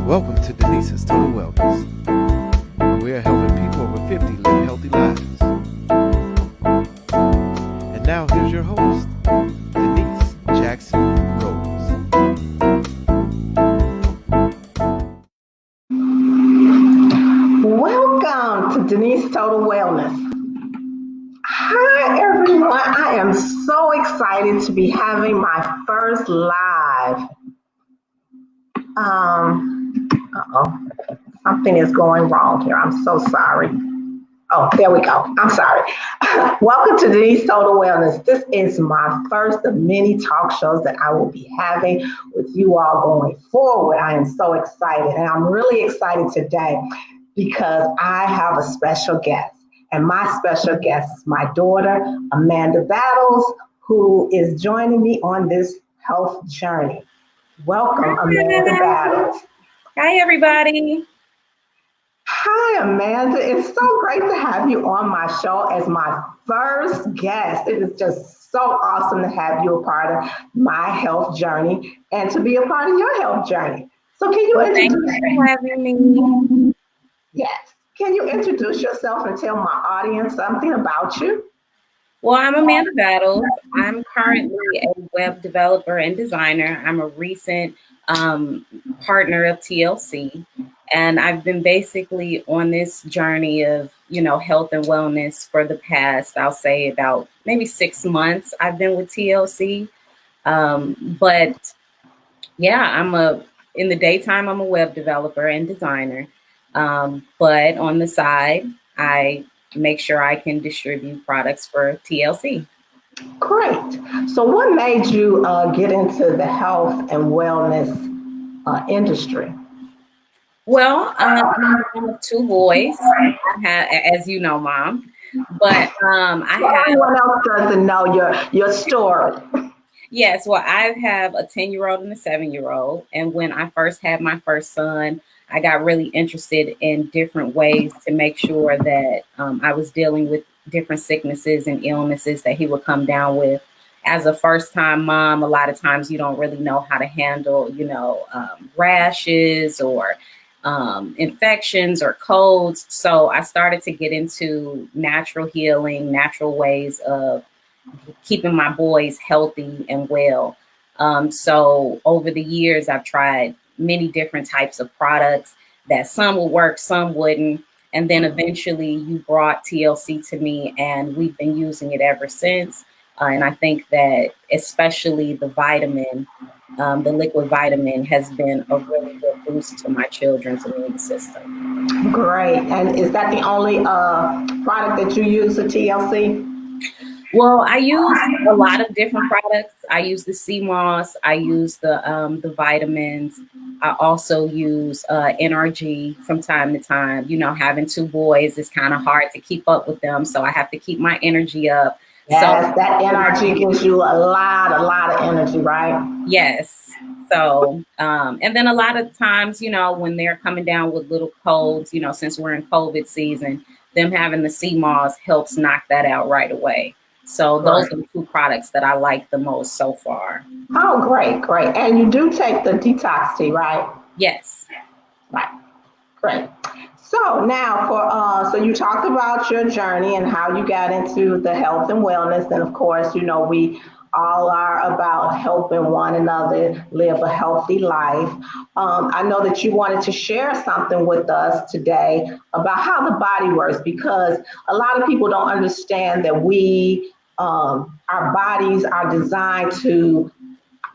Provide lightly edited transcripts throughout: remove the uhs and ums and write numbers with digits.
Welcome to Denice's Total Wellness, where we are helping people over 50 live healthy lives. And now here's your host, Denice Jackson Rose. Welcome to Denice Total Wellness. Hi everyone, I am so excited to be having my first live. Something is going wrong here. I'm so sorry. Oh, there we go. I'm sorry. Welcome to Denice Total Wellness. This is my first of many talk shows that I will be having with you all going forward. I am so excited, and I'm really excited today because I have a special guest. And my special guest is my daughter, Amanda Battles, who is joining me on this health journey. Welcome, Amanda Battles. Hi, everybody. Hi, Amanda. It's so great to have you on my show as my first guest. It is just so awesome to have you a part of my health journey and to be a part of your health journey. So can you Thank you for having me. Yes. Can you introduce yourself and tell my audience something about you? Well, I'm Amanda Battles. I'm currently a web developer and designer. I'm a recent partner of TLC, and I've been basically on this journey of, health and wellness for the past, I'll say about maybe 6 months. I've been with TLC, but yeah, in the daytime, I'm a web developer and designer, but on the side, I make sure I can distribute products for TLC. Great. So what made you get into the health and wellness industry? Well, I'm one of 2 boys. I have, as you know, Mom. But everyone else doesn't know your story. Yes, well, I have a 10-year-old and a 7-year-old. And when I first had my first son, I got really interested in different ways to make sure that I was dealing with different sicknesses and illnesses that he would come down with. As a first-time mom, a lot of times you don't really know how to handle, rashes or infections or colds. So I started to get into natural healing, natural ways of keeping my boys healthy and well. So over the years, I've tried many different types of products that some will work, some wouldn't. And then eventually you brought TLC to me and we've been using it ever since. And I think that especially the vitamin, the liquid vitamin has been a really good boost to my children's immune system. Great. And is that the only product that you use for TLC? Well, I use a lot of different products. I use the sea moss. I use the vitamins. I also use NRG from time to time. Having 2 boys is kind of hard to keep up with them, so I have to keep my energy up. Yes, so that NRG gives you a lot of energy, right? Yes. So, and then a lot of times, when they're coming down with little colds, since we're in COVID season, them having the sea moss helps knock that out right away. So those are the 2 products that I like the most so far. Oh, great. And you do take the detox tea, right? Yes. Right. Great. So now so you talked about your journey and how you got into the health and wellness. And of course, we all are about helping one another live a healthy life. I know that you wanted to share something with us today about how the body works, because a lot of people don't understand that our bodies are designed to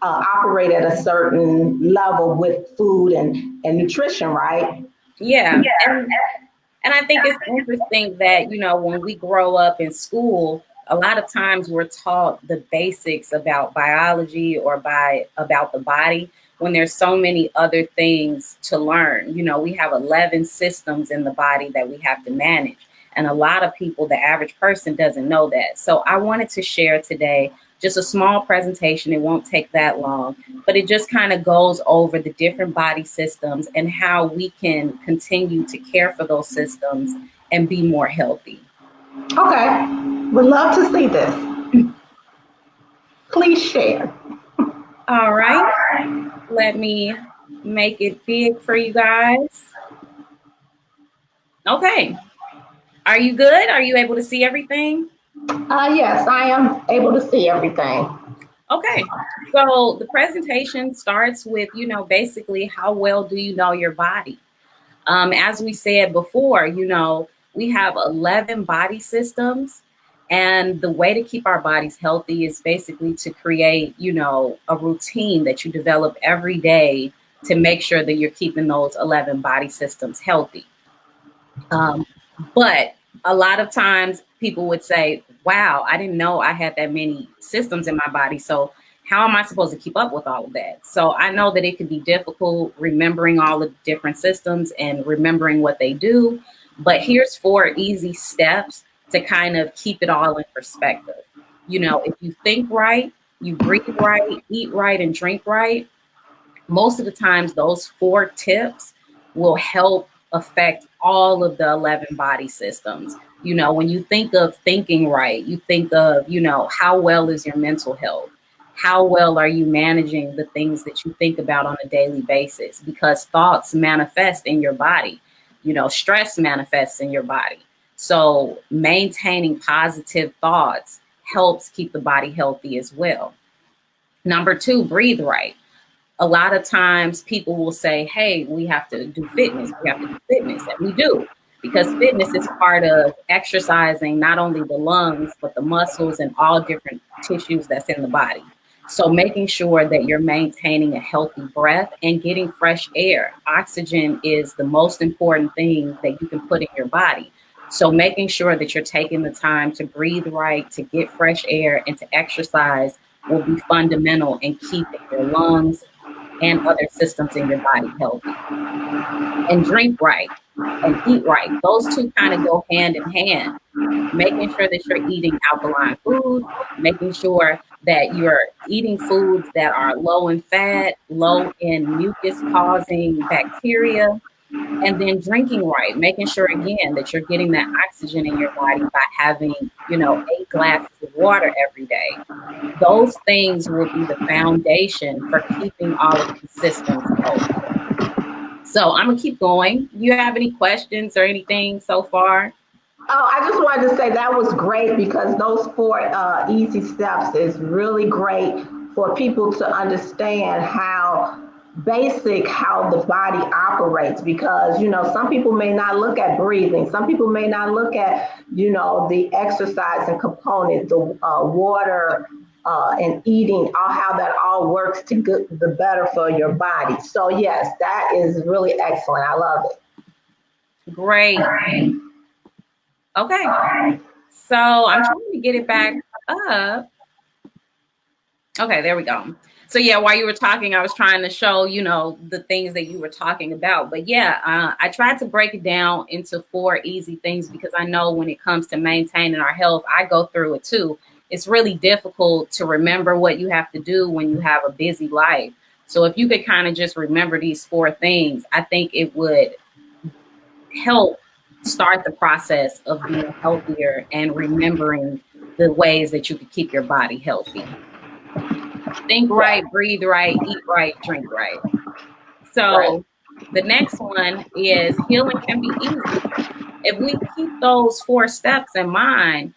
operate at a certain level with food and nutrition, right? Yeah. And I think it's interesting that, when we grow up in school, a lot of times we're taught the basics about biology or about the body when there's so many other things to learn. We have 11 systems in the body that we have to manage. And a lot of people, the average person, doesn't know that. So I wanted to share today just a small presentation. It won't take that long, but it just kind of goes over the different body systems and how we can continue to care for those systems and be more healthy. Okay. Would love to see this. Please share. All right. let me make it big for you guys. Okay. Are you good? Are you able to see everything? Yes, I am able to see everything. Okay. So the presentation starts with, basically how well do you know your body? As we said before, we have 11 body systems. And the way to keep our bodies healthy is basically to create, a routine that you develop every day to make sure that you're keeping those 11 body systems healthy. But a lot of times people would say, wow, I didn't know I had that many systems in my body. So how am I supposed to keep up with all of that? So I know that it could be difficult remembering all the different systems and remembering what they do. But here's 4 easy steps to kind of keep it all in perspective. If you think right, you breathe right, eat right, and drink right, most of the times those 4 tips will help affect all of the 11 body systems. When you think of thinking right, you think of, how well is your mental health? How well are you managing the things that you think about on a daily basis? Because thoughts manifest in your body, stress manifests in your body. So maintaining positive thoughts helps keep the body healthy as well. Number 2, breathe right. A lot of times people will say, hey, we have to do fitness. We have to do fitness. And we do, because fitness is part of exercising not only the lungs, but the muscles and all different tissues that's in the body. So making sure that you're maintaining a healthy breath and getting fresh air. Oxygen is the most important thing that you can put in your body. So making sure that you're taking the time to breathe right, to get fresh air, and to exercise will be fundamental in keeping your lungs and other systems in your body healthy. And drink right and eat right. Those 2 kind of go hand in hand. Making sure that you're eating alkaline foods, making sure that you're eating foods that are low in fat, low in mucus causing bacteria, and then drinking right, making sure again that you're getting that oxygen in your body by having, 8 glasses of water every day. Those things will be the foundation for keeping all of these systems healthy. So I'm gonna keep going. Do you have any questions or anything so far? Oh, I just wanted to say that was great because those 4 easy steps is really great for people to understand how basic how the body operates, because some people may not look at breathing, some people may not look at the exercise and component, the water and eating, all how that all works to get the better for your body. So yes, that is really excellent. I love it. Great. Okay. So I'm trying to get it back up. Okay, there we go. So yeah, while you were talking, I was trying to show, the things that you were talking about. But yeah, I tried to break it down into 4 easy things because I know when it comes to maintaining our health, I go through it too. It's really difficult to remember what you have to do when you have a busy life. So if you could kind of just remember these 4 things, I think it would help start the process of being healthier and remembering the ways that you could keep your body healthy. Think right, breathe right, eat right, drink right. So the next one is healing can be easy. If we keep those 4 steps in mind,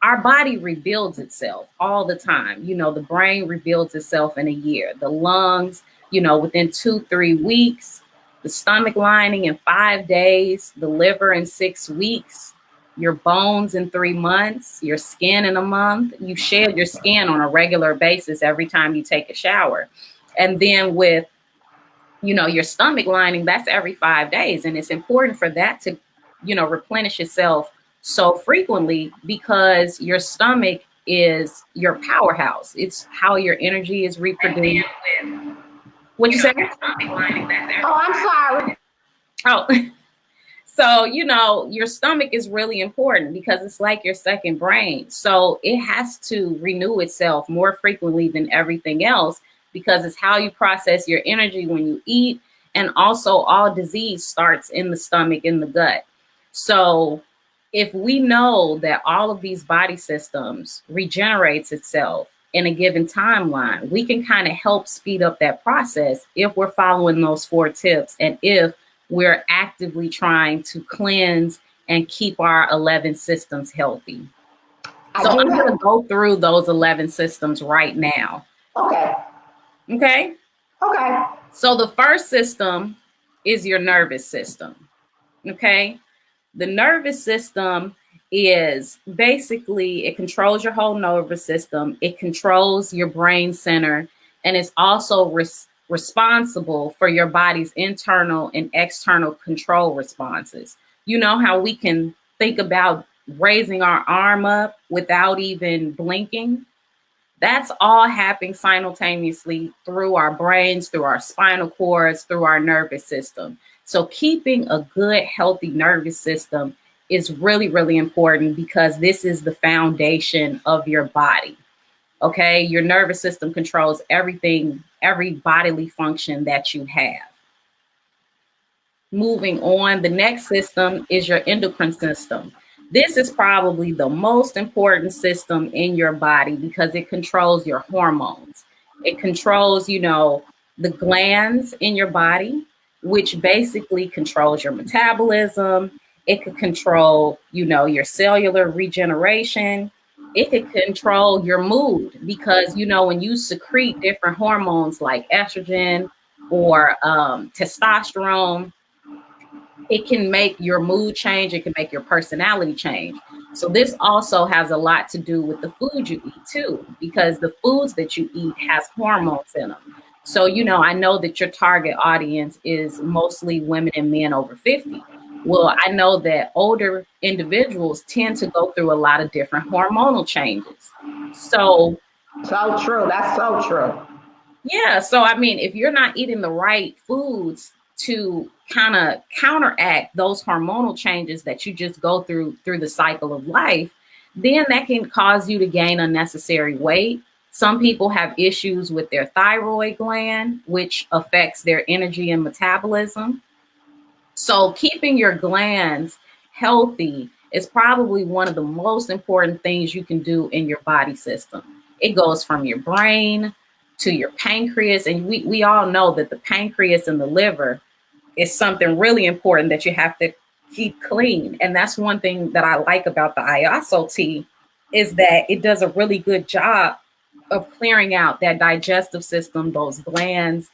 our body rebuilds itself all the time. The brain rebuilds itself in a year. The lungs, within 2-3 weeks. The stomach lining in 5 days. The liver in 6 weeks. Your bones in 3 months. Your skin in a month. You shed your skin on a regular basis every time you take a shower. And then with, your stomach lining, that's every 5 days. And it's important for that to, replenish itself so frequently because your stomach is your powerhouse. It's how your energy is reproduced. What you say? Oh, I'm sorry. Oh, so, your stomach is really important because it's like your second brain. So it has to renew itself more frequently than everything else because it's how you process your energy when you eat. And also all disease starts in the stomach, in the gut. So if we know that all of these body systems regenerates itself in a given timeline. We can kind of help speed up that process if we're following those 4 tips and if we're actively trying to cleanse and keep our 11 systems healthy. So I'm going to go through those 11 systems right now. Okay. Okay. Okay. So the first system is your nervous system. Okay. The nervous system is basically, it controls your whole nervous system. It controls your brain center, and it's also responsible for your body's internal and external control responses. You know how we can think about raising our arm up without even blinking? That's all happening simultaneously through our brains, through our spinal cords, through our nervous system. So keeping a good, healthy nervous system is really, really important because this is the foundation of your body. Okay, your nervous system controls everything, every bodily function that you have. Moving on, the next system is your endocrine system. This is probably the most important system in your body because it controls your hormones. It controls, the glands in your body, which basically controls your metabolism. It could control, your cellular regeneration. It could control your mood because, when you secrete different hormones like estrogen or testosterone, it can make your mood change. It can make your personality change. So this also has a lot to do with the food you eat too, because the foods that you eat has hormones in them. So, I know that your target audience is mostly women and men over 50. Well, I know that older individuals tend to go through a lot of different hormonal changes. So true. That's so true. Yeah. So, if you're not eating the right foods to kind of counteract those hormonal changes that you just go through the cycle of life, then that can cause you to gain unnecessary weight. Some people have issues with their thyroid gland, which affects their energy and metabolism. So keeping your glands healthy is probably one of the most important things you can do in your body system. It goes from your brain to your pancreas. And we all know that the pancreas and the liver is something really important that you have to keep clean. And that's one thing that I like about the IASO tea is that it does a really good job of clearing out that digestive system, those glands,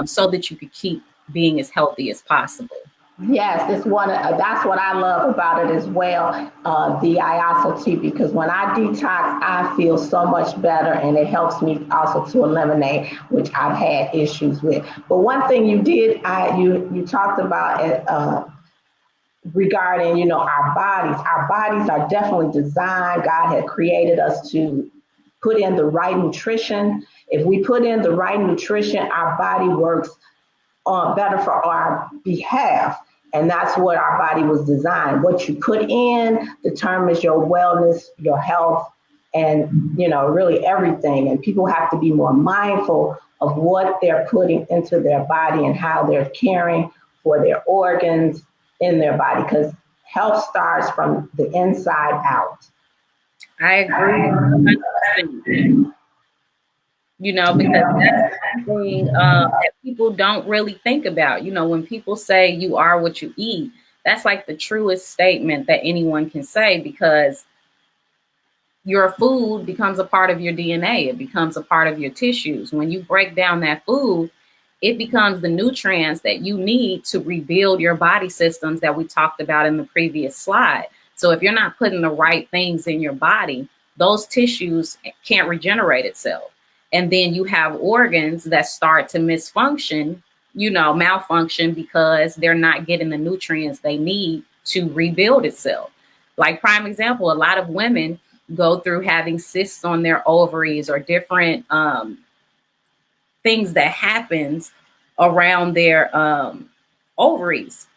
so that you could keep being as healthy as possible. Yes, it's one. That's what I love about it as well, the IASO tea, because when I detox, I feel so much better, and it helps me also to eliminate, which I've had issues with. But one thing you did, you talked about regarding, our bodies. Our bodies are definitely designed. God had created us to put in the right nutrition. If we put in the right nutrition, our body works better for our behalf. And that's what our body was designed. What you put in determines your wellness, your health, and, really everything. And people have to be more mindful of what they're putting into their body and how they're caring for their organs in their body, because health starts from the inside out. I agree 100%. Because that's something that people don't really think about. When people say you are what you eat, that's like the truest statement that anyone can say, because your food becomes a part of your DNA. It becomes a part of your tissues. When you break down that food, it becomes the nutrients that you need to rebuild your body systems that we talked about in the previous slide. So if you're not putting the right things in your body, those tissues can't regenerate itself. And then you have organs that start to misfunction, malfunction, because they're not getting the nutrients they need to rebuild itself. Like prime example, a lot of women go through having cysts on their ovaries or different things that happens around their ovaries.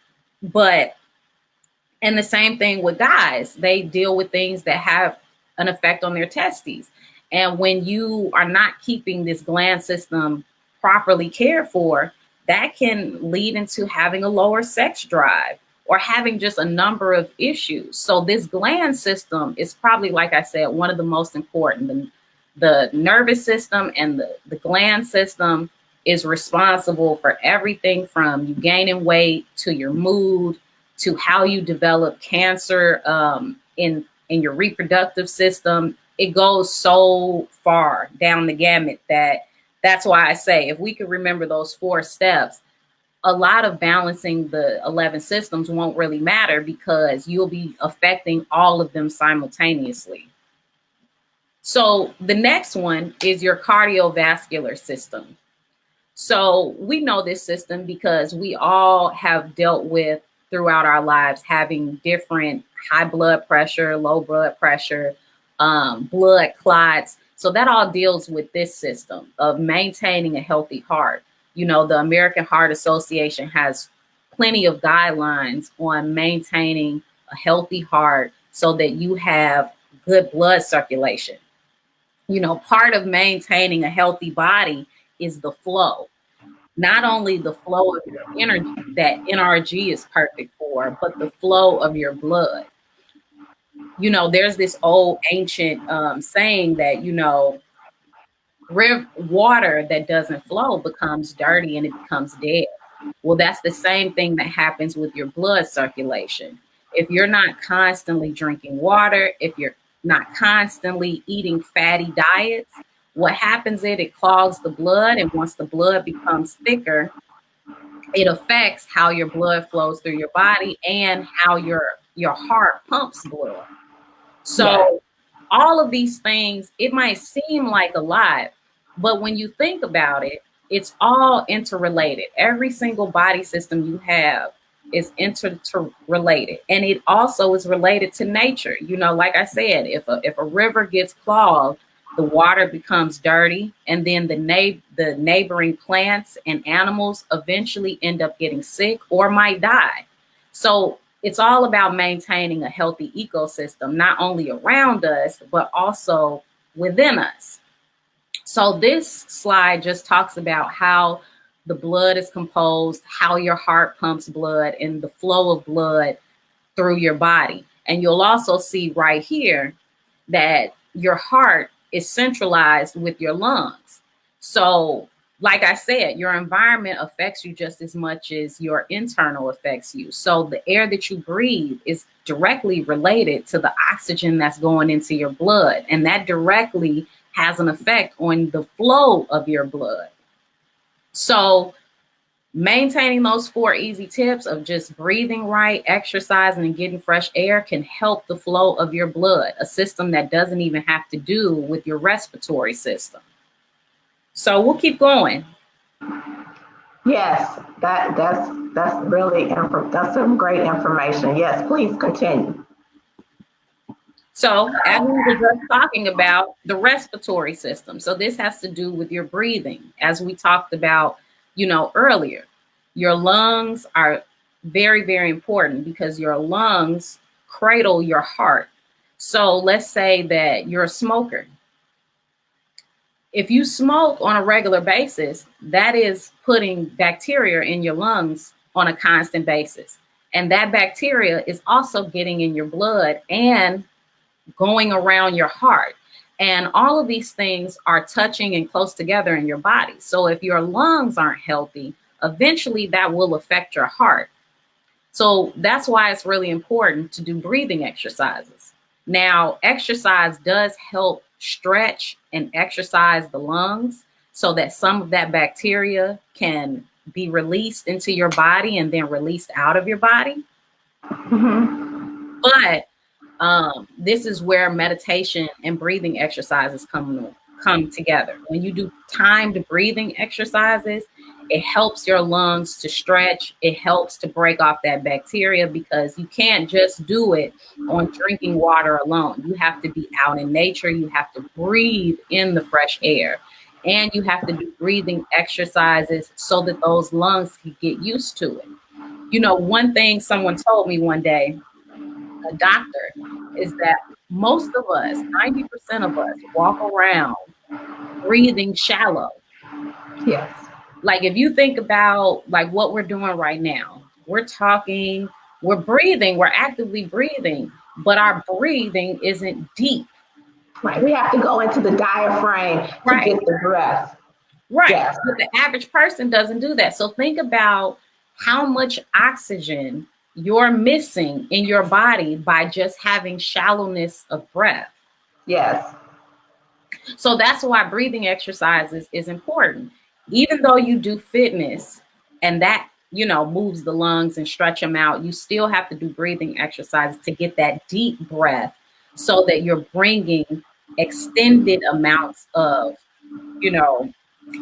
And the same thing with guys, they deal with things that have an effect on their testes. And when you are not keeping this gland system properly cared for, that can lead into having a lower sex drive or having just a number of issues. So this gland system is probably, like I said, one of the most important. The nervous system and the gland system is responsible for everything from you gaining weight to your mood to how you develop cancer in your reproductive system. It goes so far down the gamut that's why I say if we could remember those 4 steps, a lot of balancing the 11 systems won't really matter because you'll be affecting all of them simultaneously. So the next one is your cardiovascular system. So we know this system because we all have dealt with throughout our lives having different high blood pressure, low blood pressure, blood clots. So that all deals with this system of maintaining a healthy heart. You know, the American Heart Association has plenty of guidelines on maintaining a healthy heart so that you have good blood circulation. You know, part of maintaining a healthy body is the flow. Not only the flow of your energy that NRG is perfect for, but the flow of your blood. You know, there's this old ancient saying that, you know, water that doesn't flow becomes dirty and it becomes dead. Well, that's the same thing that happens with your blood circulation. If you're not constantly drinking water, if you're not constantly eating fatty diets, what happens is it clogs the blood. And once the blood becomes thicker, it affects how your blood flows through your body and how your heart pumps blood. So all of these things, it might seem like a lot, but when you think about it, it's all interrelated. Every single body system you have is interrelated. And it also is related to nature. You know, like I said, if a river gets clogged, the water becomes dirty, and then the neighboring plants and animals eventually end up getting sick or might die. So it's all about maintaining a healthy ecosystem, not only around us, but also within us. So this slide just talks about how the blood is composed, how your heart pumps blood, and the flow of blood through your body. And you'll also see right here that your heart is centralized with your lungs. So, like I said, your environment affects you just as much as your internal affects you. So the air that you breathe is directly related to the oxygen that's going into your blood. And that directly has an effect on the flow of your blood. So maintaining those 4 easy tips of just breathing right, exercising, and getting fresh air can help the flow of your blood, a system that doesn't even have to do with your respiratory system. So we'll keep going. Yes, that's really that's some great information. Yes, please continue. So as we were just talking about the respiratory system, so this has to do with your breathing, as we talked about, you know, earlier. Your lungs are very, very important because your lungs cradle your heart. So let's say that you're a smoker. If you smoke on a regular basis, that is putting bacteria in your lungs on a constant basis. And that bacteria is also getting in your blood and going around your heart. And all of these things are touching and close together in your body. So if your lungs aren't healthy, eventually that will affect your heart. So that's why it's really important to do breathing exercises. Now, exercise does help stretch and exercise the lungs so that some of that bacteria can be released into your body and then released out of your body. Mm-hmm. But this is where meditation and breathing exercises come together. When you do timed breathing exercises, it helps your lungs to stretch. It helps to break off that bacteria because you can't just do it on drinking water alone. You have to be out in nature. You have to breathe in the fresh air. And you have to do breathing exercises so that those lungs can get used to it. You know, one thing someone told me one day, a doctor, is that most of us, 90% of us, walk around breathing shallow. Yes. Like if you think about like what we're doing right now, we're talking, we're breathing, we're actively breathing, but our breathing isn't deep. Right. We have to go into the diaphragm to Right. get the breath. Right. Yes. But the average person doesn't do that. So think about how much oxygen you're missing in your body by just having shallowness of breath. Yes. So that's why breathing exercises is important. Even though you do fitness and that, moves the lungs and stretch them out, you still have to do breathing exercises to get that deep breath so that you're bringing extended amounts of, you know,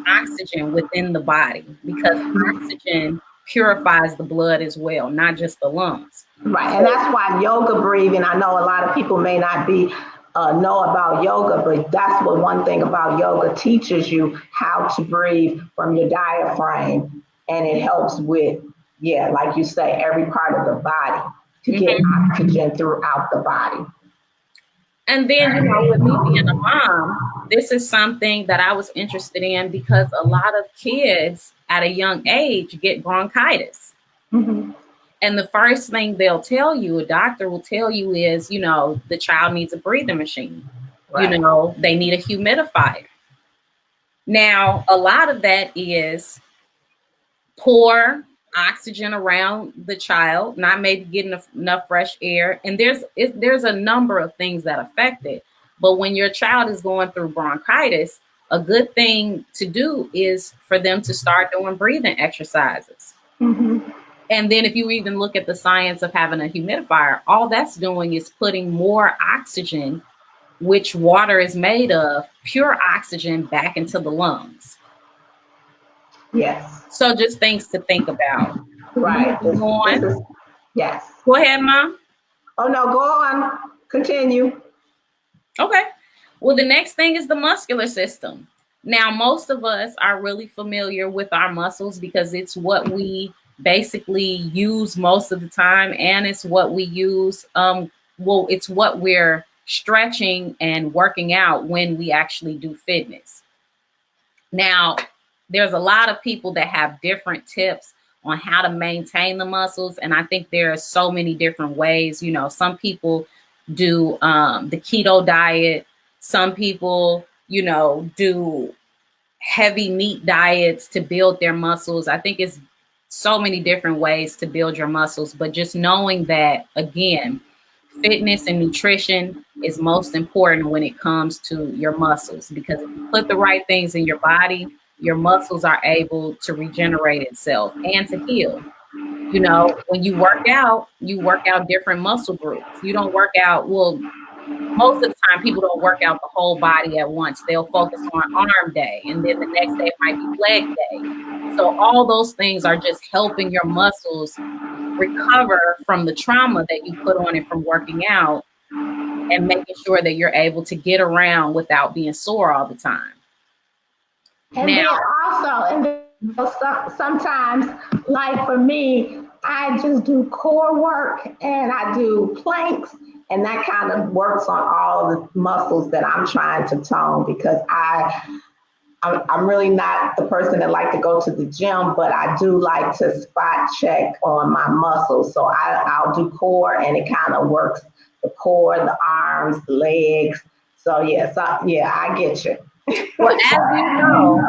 oxygen within the body, because oxygen purifies the blood as well, not just the lungs. Right. And that's why yoga breathing, I know a lot of people may not be know about yoga, but that's what one thing about yoga teaches you, how to breathe from your diaphragm. And it helps with, like you say, every part of the body to get oxygen throughout the body. And then, with me being a mom, this is something that I was interested in because a lot of kids at a young age get bronchitis. Mm-hmm. And the first thing they'll tell you, a doctor will tell you is, the child needs a breathing machine. Right. They need a humidifier. Now, a lot of that is poor oxygen around the child, not maybe getting enough fresh air. And there's a number of things that affect it. But when your child is going through bronchitis, a good thing to do is for them to start doing breathing exercises. Mm-hmm. And then if you even look at the science of having a humidifier, all that's doing is putting more oxygen, which water is made of, pure oxygen, back into the lungs. Yes. So just things to think about. Right. Yes. Go ahead, Mom. Oh, no, go on. Continue. Okay. Well, the next thing is the muscular system. Now, most of us are really familiar with our muscles because it's what we basically use most of the time, and it's what we use. It's what we're stretching and working out when we actually do fitness. Now, there's a lot of people that have different tips on how to maintain the muscles, and I think there are so many different ways. Some people do the keto diet. Some people, do heavy meat diets to build their muscles. I think it's so many different ways to build your muscles, but just knowing that, again, fitness and nutrition is most important when it comes to your muscles, because if you put the right things in your body, your muscles are able to regenerate itself and to heal. When you work out different muscle groups. You don't work out, most of the time people don't work out the whole body at once. They'll focus on arm day, and then the next day might be leg day. So all those things are just helping your muscles recover from the trauma that you put on it from working out, and making sure that you're able to get around without being sore all the time. And now, then also, sometimes, like for me, I just do core work and I do planks, and that kind of works on all the muscles that I'm trying to tone, because I'm really not the person that like to go to the gym, but I do like to spot check on my muscles. So I'll do core, and it kind of works the core, the arms, the legs. So I get you. Well, as you know,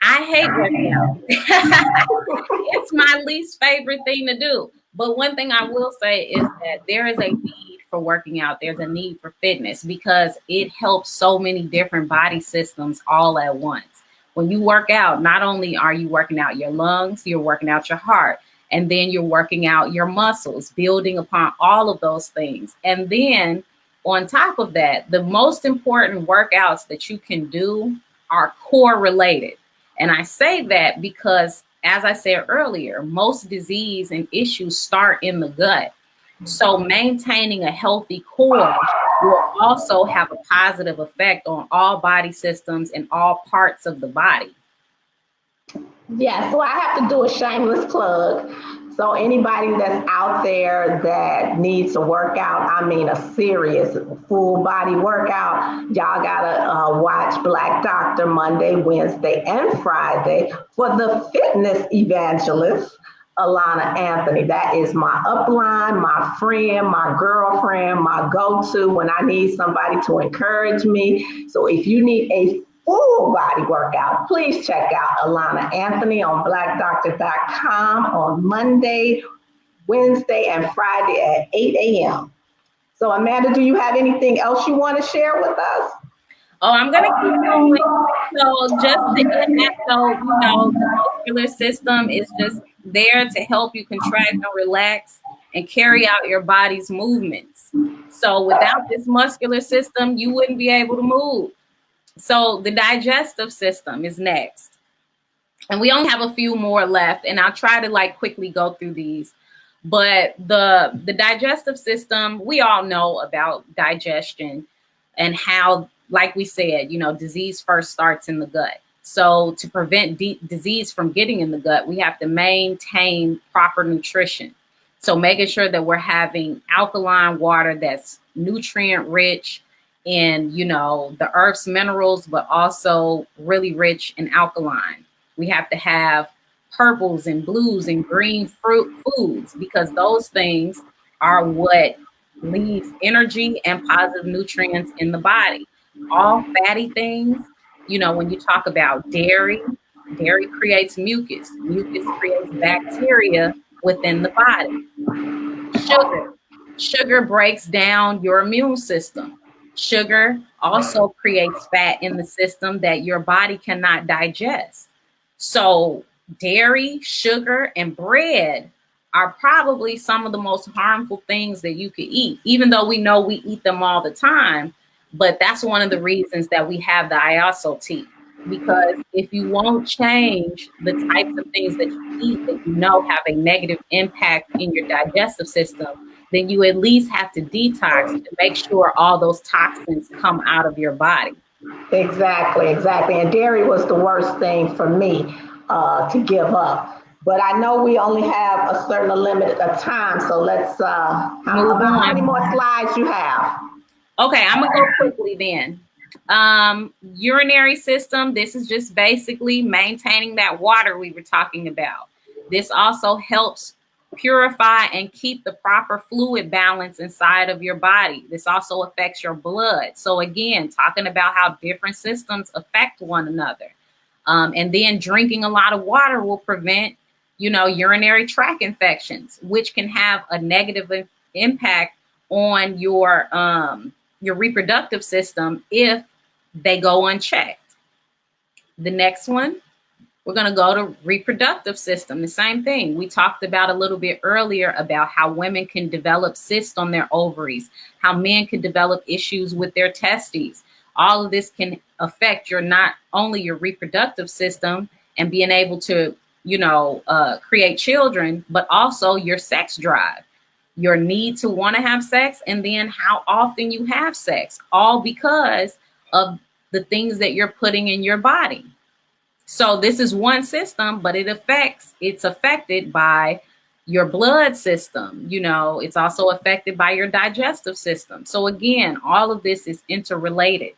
I hate working out. It's my least favorite thing to do. But one thing I will say is that there is a need for working out. There's a need for fitness because it helps so many different body systems all at once. When you work out, not only are you working out your lungs, you're working out your heart, and then you're working out your muscles, building upon all of those things. And then on top of that, the most important workouts that you can do are core related. And I say that because, as I said earlier, most disease and issues start in the gut. So maintaining a healthy core will also have a positive effect on all body systems and all parts of the body. Yeah, so I have to do a shameless plug. So anybody that's out there that needs to work out, I mean a serious full body workout, y'all gotta watch Black Doctor Monday, Wednesday, and Friday for the fitness evangelist. Alana Anthony. That is my upline, my friend, my girlfriend, my go-to when I need somebody to encourage me. So if you need a full body workout, please check out Alana Anthony on blackdoctor.com on Monday, Wednesday, and Friday at 8 a.m. So Amanda, do you have anything else you want to share with us? Oh, I'm going to keep going. So just to end that note, the muscular system is just there to help you contract and relax and carry out your body's movements. So without this muscular system, you wouldn't be able to move. So the digestive system is next. And we only have a few more left, and I'll try to quickly go through these. But the digestive system, we all know about digestion and how, like we said, disease first starts in the gut. So to prevent disease from getting in the gut, we have to maintain proper nutrition. So making sure that we're having alkaline water that's nutrient rich in, the earth's minerals, but also really rich in alkaline. We have to have purples and blues and green fruit foods, because those things are what leaves energy and positive nutrients in the body. All fatty things, when you talk about dairy creates mucus. Mucus creates bacteria within the body. Sugar breaks down your immune system. Sugar also creates fat in the system that your body cannot digest. So dairy, sugar, and bread are probably some of the most harmful things that you could eat, even though we know we eat them all the time. But that's one of the reasons that we have the ISOT, because if you won't change the types of things that you eat that have a negative impact in your digestive system, then you at least have to detox to make sure all those toxins come out of your body. Exactly. And dairy was the worst thing for me to give up. But I know we only have a certain limit of time, so let's how many more slides you have? Okay, I'm gonna go quickly then. Urinary system, this is just basically maintaining that water we were talking about. This also helps purify and keep the proper fluid balance inside of your body. This also affects your blood. So again, talking about how different systems affect one another. And then drinking a lot of water will prevent, urinary tract infections, which can have a negative impact on your reproductive system if they go unchecked. The next one, we're going to go to reproductive system. The same thing. We talked about a little bit earlier about how women can develop cysts on their ovaries, how men can develop issues with their testes. All of this can affect not only your reproductive system and being able to, create children, but also your sex drive, your need to want to have sex, and then how often you have sex, all because of the things that you're putting in your body. So this is one system, but it's affected by your blood system. It's also affected by your digestive system. So again, all of this is interrelated.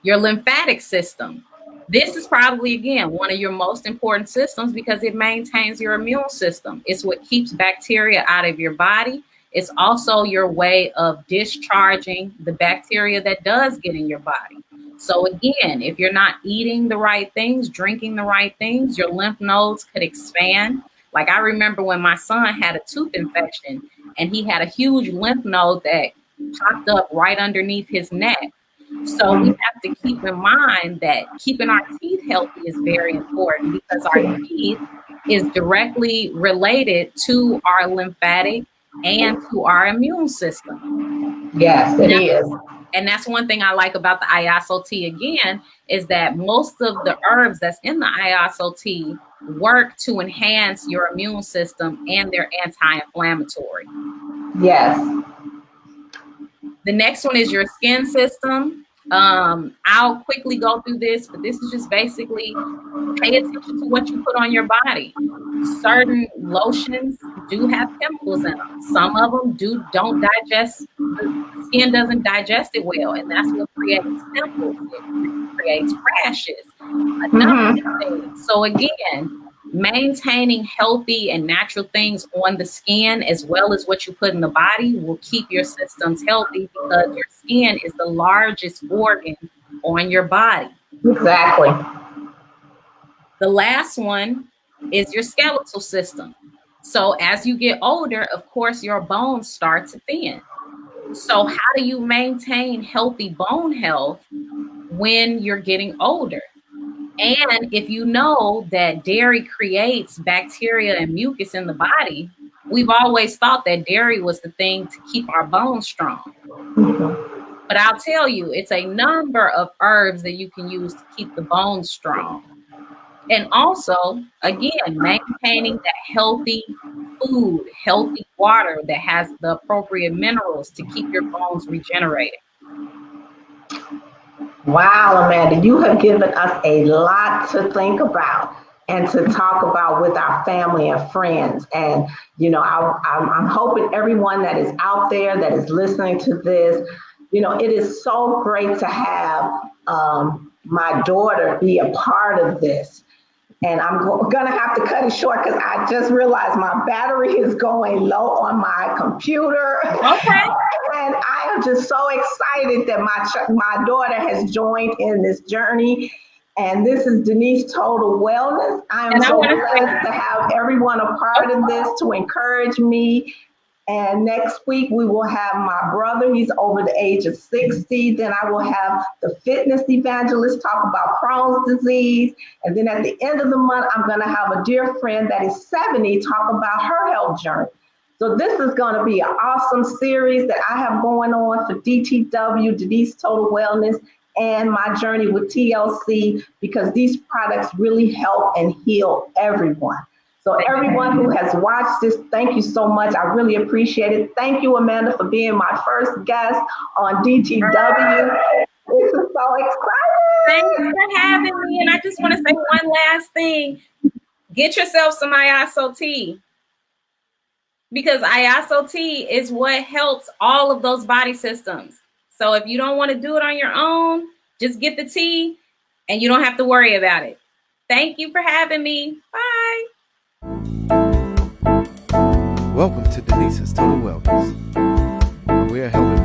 Your lymphatic system. This is probably, again, one of your most important systems because it maintains your immune system. It's what keeps bacteria out of your body. It's also your way of discharging the bacteria that does get in your body. So again, if you're not eating the right things, drinking the right things, your lymph nodes could expand. Like I remember when my son had a tooth infection and he had a huge lymph node that popped up right underneath his neck. So we have to keep in mind that keeping our teeth healthy is very important because our teeth is directly related to our lymphatic and to our immune system. Yes, it is. And that's one thing I like about the ISOT again, is that most of the herbs that's in the ISOT work to enhance your immune system and they're anti-inflammatory. Yes. The next one is your skin system. I'll quickly go through this, but this is just basically pay attention to what you put on your body. Certain lotions do have chemicals in them. Some of them don't digest. The skin doesn't digest it well, and that's what creates pimples. It creates rashes. Another thing. So again, Maintaining healthy and natural things on the skin, as well as what you put in the body, will keep your systems healthy because your skin is the largest organ on your body. Exactly. The last one is your skeletal system. So as you get older, of course, your bones start to thin. So how do you maintain healthy bone health when you're getting older? And if you know that dairy creates bacteria and mucus in the body, we've always thought that dairy was the thing to keep our bones strong. But I'll tell you, it's a number of herbs that you can use to keep the bones strong. And also, again, maintaining that healthy food, healthy water that has the appropriate minerals to keep your bones regenerated. Wow, Amanda, you have given us a lot to think about and to talk about with our family and friends. And, you know, I'm hoping everyone that is out there that is listening to this, you know, it is so great to have my daughter be a part of this. And I'm going to have to cut it short because I just realized my battery is going low on my computer. Okay. And I am just so excited that my daughter has joined in this journey. And this is Denice Total Wellness. I am so blessed to have everyone a part of this to encourage me. And next week, we will have my brother. He's over the age of 60. Then I will have the fitness evangelist talk about Crohn's disease. And then at the end of the month, I'm going to have a dear friend that is 70 talk about her health journey. So this is going to be an awesome series that I have going on for DTW, Denice Total Wellness, and my journey with TLC, because these products really help and heal everyone. So everyone who has watched this, thank you so much. I really appreciate it. Thank you, Amanda, for being my first guest on DTW. This is so exciting. Thanks for having me. And I just want to say one last thing. Get yourself some ISO tea, because ISO tea is what helps all of those body systems. So if you don't want to do it on your own, just get the tea and you don't have to worry about it. Thank you for having me. Bye. Welcome to Denice's Total Wellness, where we are helping